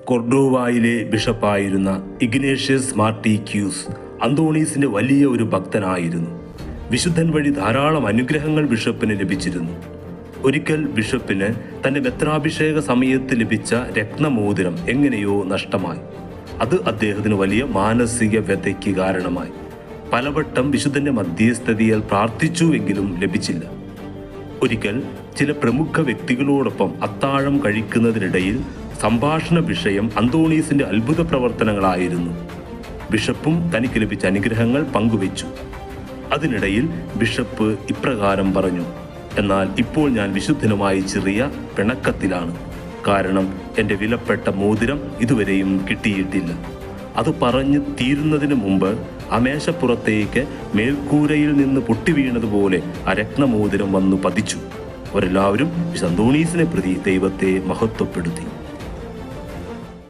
കൊർഡോവായിലെ ബിഷപ്പായിരുന്ന Ignatius മാർട്ടിക്യൂസ് അന്തോണീസിന്റെ വലിയ ഒരു ഭക്തനായിരുന്നു. വിശുദ്ധൻ വഴി ധാരാളം അനുഗ്രഹങ്ങൾ ബിഷപ്പിന് ലഭിച്ചിരുന്നു. ഒരിക്കൽ ബിഷപ്പിന് തന്റെ മെത്രാഭിഷേക സമയത്ത് ലഭിച്ച രത്നമോതിരം എങ്ങനെയോ നഷ്ടമായി. അത് അദ്ദേഹത്തിന് വലിയ മാനസിക വ്യഥയ്ക്ക് കാരണമായി. പലവട്ടം വിശുദ്ധന്റെ മധ്യസ്ഥതയിൽ പ്രാർത്ഥിച്ചുവെങ്കിലും ലഭിച്ചില്ല. ഒരിക്കൽ ചില പ്രമുഖ വ്യക്തികളോടൊപ്പം അത്താഴം കഴിക്കുന്നതിനിടയിൽ സംഭാഷണ വിഷയം അന്തോണീസിന്റെ അത്ഭുത പ്രവർത്തനങ്ങളായിരുന്നു. ബിഷപ്പും തനിക്ക് ലഭിച്ച അനുഗ്രഹങ്ങൾ പങ്കുവച്ചു. അതിനിടയിൽ ബിഷപ്പ് ഇപ്രകാരം പറഞ്ഞു: എന്നാൽ ഇപ്പോൾ ഞാൻ വിശുദ്ധനുമായി ചെറിയ പിണക്കത്തിലാണ്. കാരണം എൻ്റെ വിലപ്പെട്ട മോതിരം ഇതുവരെയും കിട്ടിയിട്ടില്ല. അത് പറഞ്ഞു തീരുന്നതിന് മുമ്പ് ആ മേശപ്പുറത്തേക്ക് മേൽക്കൂരയിൽ നിന്ന് പൊട്ടിവീണതുപോലെ ആ രത്നമോതിരം വന്നു പതിച്ചു. അവരെല്ലാവരും വിശുദ്ധ അന്തോണീസിനെ പ്രതി ദൈവത്തെ മഹത്വപ്പെടുത്തി.